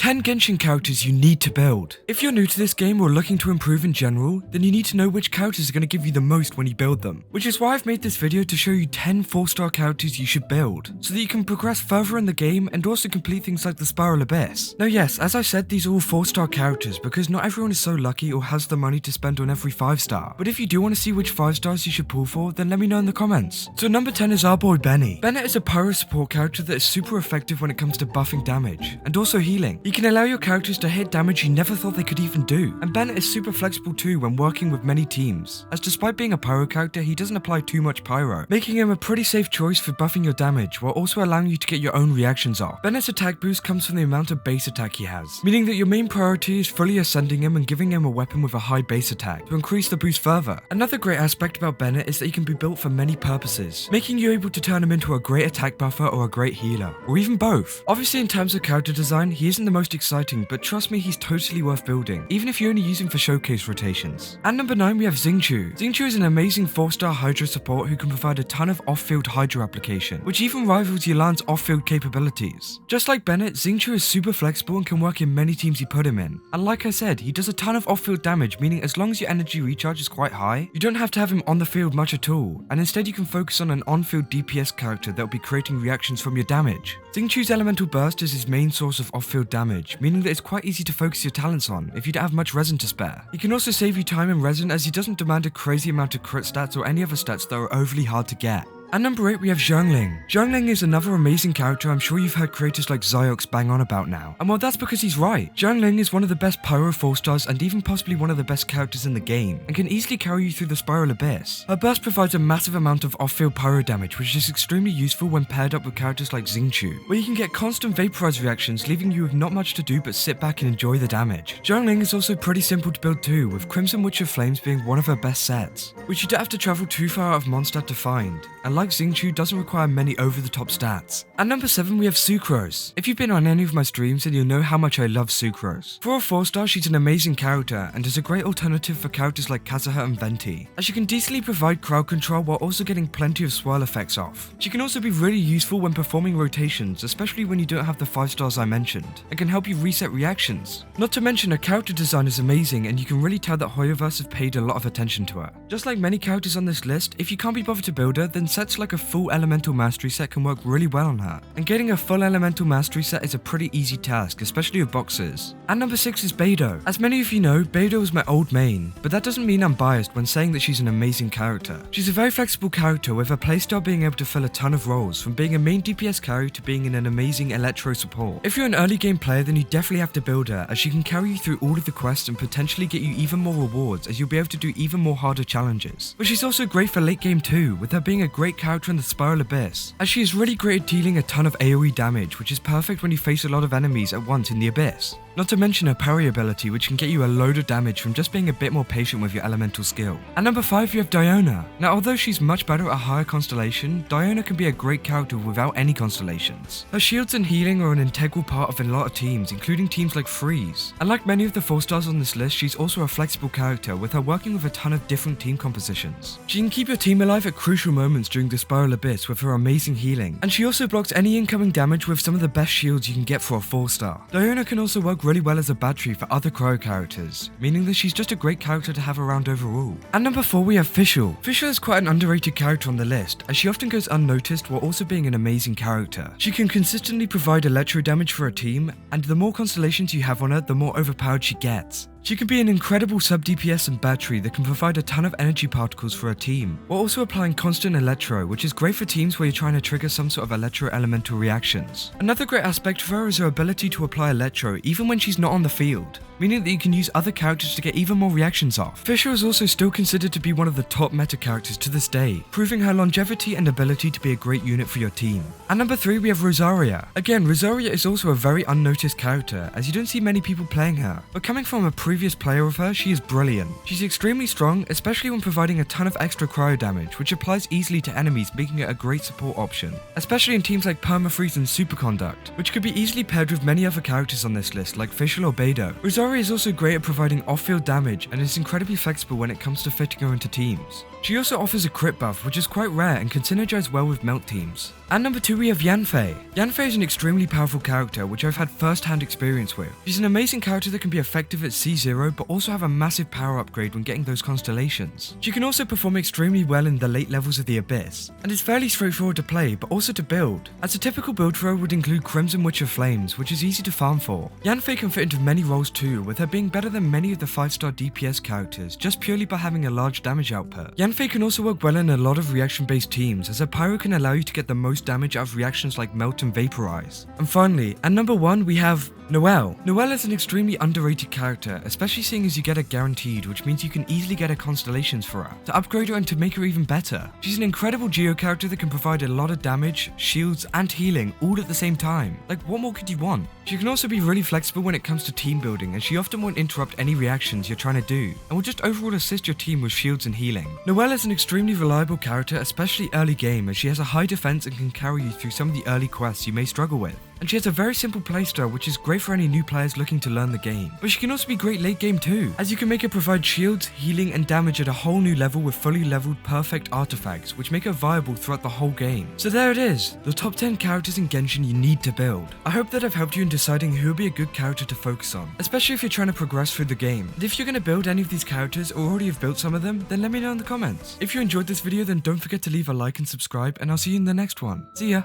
10 Genshin characters you need to build. If you're new to this game or looking to improve in general, then you need to know which characters are going to give you the most when you build them. Which is why I've made this video to show you 10 4-star characters you should build, so that you can progress further in the game and also complete things like the Spiral Abyss. Now yes, as I said, these are all 4-star characters because not everyone is so lucky or has the money to spend on every 5-star. But if you do want to see which 5 stars you should pull for, then let me know in the comments. So number 10 is our boy Bennett. Bennett is a pyro support character that is super effective when it comes to buffing damage, and also healing. He can allow your characters to hit damage you never thought they could even do. And Bennett is super flexible too when working with many teams, as despite being a pyro character, he doesn't apply too much pyro, making him a pretty safe choice for buffing your damage while also allowing you to get your own reactions off. Bennett's attack boost comes from the amount of base attack he has, meaning that your main priority is fully ascending him and giving him a weapon with a high base attack to increase the boost further. Another great aspect about Bennett is that he can be built for many purposes, making you able to turn him into a great attack buffer or a great healer, or even both. Obviously in terms of character design, he isn't the most exciting, but trust me, he's totally worth building, even if you only use him for showcase rotations. At number 9 we have Xingqiu. Xingqiu is an amazing 4-star Hydra support who can provide a ton of off-field Hydra application, which even rivals Yelan's off-field capabilities. Just like Bennett, Xingqiu is super flexible and can work in many teams you put him in. And like I said, he does a ton of off-field damage, meaning as long as your energy recharge is quite high, you don't have to have him on the field much at all, and instead you can focus on an on-field DPS character that will be creating reactions from your damage. Xingqiu's elemental burst is his main source of off-field damage, meaning that it's quite easy to focus your talents on if you don't have much resin to spare. He can also save you time in resin as he doesn't demand a crazy amount of crit stats or any other stats that are overly hard to get. At number 8 we have Xiangling. Xiangling is another amazing character I'm sure you've heard creators like Xiox bang on about now. And well, that's because he's right. Xiangling is one of the best pyro 4-stars and even possibly one of the best characters in the game, and can easily carry you through the Spiral Abyss. Her burst provides a massive amount of off-field pyro damage, which is extremely useful when paired up with characters like Xingqiu, where you can get constant vaporize reactions, leaving you with not much to do but sit back and enjoy the damage. Xiangling is also pretty simple to build too, with Crimson Witch of Flames being one of her best sets, which you don't have to travel too far out of Mondstadt to find, and like Xingqiu, doesn't require many over-the-top stats. At number 7 we have Sucrose. If you've been on any of my streams, then you'll know how much I love Sucrose. For a 4-star, she's an amazing character and is a great alternative for characters like Kazuha and Venti, as she can decently provide crowd control while also getting plenty of swirl effects off. She can also be really useful when performing rotations, especially when you don't have the 5 stars I mentioned, and can help you reset reactions. Not to mention her character design is amazing, and you can really tell that Hoyoverse have paid a lot of attention to her. Just like many characters on this list, if you can't be bothered to build her, then sets like a full elemental mastery set can work really well on her, and getting a full elemental mastery set is a pretty easy task, especially with boxes. At number 6 is Beidou. As many of you know, Beidou is my old main, but that doesn't mean I'm biased when saying that she's an amazing character. She's a very flexible character with her playstyle being able to fill a ton of roles, from being a main DPS carry to being an amazing electro support. If you're an early game player, then you definitely have to build her, as she can carry you through all of the quests and potentially get you even more rewards, as you'll be able to do even more harder challenges. But she's also great for late game too, with her being a great character in the Spiral Abyss, as she is really great at dealing a ton of AoE damage, which is perfect when you face a lot of enemies at once in the Abyss. Not to mention her parry ability, which can get you a load of damage from just being a bit more patient with your elemental skill. At number 5 you have Diona. Now although she's much better at a higher constellation, Diona can be a great character without any constellations. Her shields and healing are an integral part of a lot of teams, including teams like Freeze. And like many of the 4-stars on this list, she's also a flexible character, with her working with a ton of different team compositions. She can keep your team alive at crucial moments during the Spiral Abyss with her amazing healing, and she also blocks any incoming damage with some of the best shields you can get for a 4-star. Diona can also work really well as a battery for other cryo characters, meaning that she's just a great character to have around overall. At number 4 we have Fischl. Fischl is quite an underrated character on the list, as she often goes unnoticed while also being an amazing character. She can consistently provide electro damage for a team, and the more constellations you have on her, the more overpowered she gets. She can be an incredible sub-DPS and battery that can provide a ton of energy particles for a team, while also applying constant electro, which is great for teams where you're trying to trigger some sort of electro elemental reactions. Another great aspect for her is her ability to apply electro even when she's not on the field, meaning that you can use other characters to get even more reactions off. Fischl is also still considered to be one of the top meta characters to this day, proving her longevity and ability to be a great unit for your team. At number 3 we have Rosaria. Again, Rosaria is also a very unnoticed character, as you don't see many people playing her, but coming from a previous player of her, she is brilliant. She's extremely strong, especially when providing a ton of extra cryo damage, which applies easily to enemies, making it a great support option, especially in teams like Permafreeze and Superconduct, which could be easily paired with many other characters on this list like Fischl or Beidou. Rosaria is also great at providing off-field damage and is incredibly flexible when it comes to fitting her into teams. She also offers a crit buff, which is quite rare and can synergize well with melt teams. At number 2 we have Yanfei. Yanfei is an extremely powerful character which I've had first-hand experience with. She's an amazing character that can be effective at C0 but also have a massive power upgrade when getting those constellations. She can also perform extremely well in the late levels of the Abyss, and is fairly straightforward to play but also to build, as a typical build for her would include Crimson Witch of Flames, which is easy to farm for. Yanfei can fit into many roles too, with her being better than many of the 5-star DPS characters just purely by having a large damage output. Yanfei can also work well in a lot of reaction-based teams, as her pyro can allow you to get the most damage out of reactions like Melt and Vaporize. And finally, at number 1 we have Noelle. Noelle is an extremely underrated character, especially seeing as you get her guaranteed, which means you can easily get her constellations for her, to upgrade her and to make her even better. She's an incredible Geo character that can provide a lot of damage, shields, and healing all at the same time. Like, what more could you want? She can also be really flexible when it comes to team building, and she often won't interrupt any reactions you're trying to do, and will just overall assist your team with shields and healing. Noelle is an extremely reliable character, especially early game, as she has a high defense and can carry you through some of the early quests you may struggle with. And she has a very simple playstyle which is great for any new players looking to learn the game. But she can also be great late game too, as you can make her provide shields, healing, and damage at a whole new level with fully leveled perfect artifacts, which make her viable throughout the whole game. So there it is, the top 10 characters in Genshin you need to build. I hope that I've helped you in deciding who would be a good character to focus on, especially if you're trying to progress through the game. And if you're going to build any of these characters or already have built some of them, then let me know in the comments. If you enjoyed this video, then don't forget to leave a like and subscribe, and I'll see you in the next one. See ya!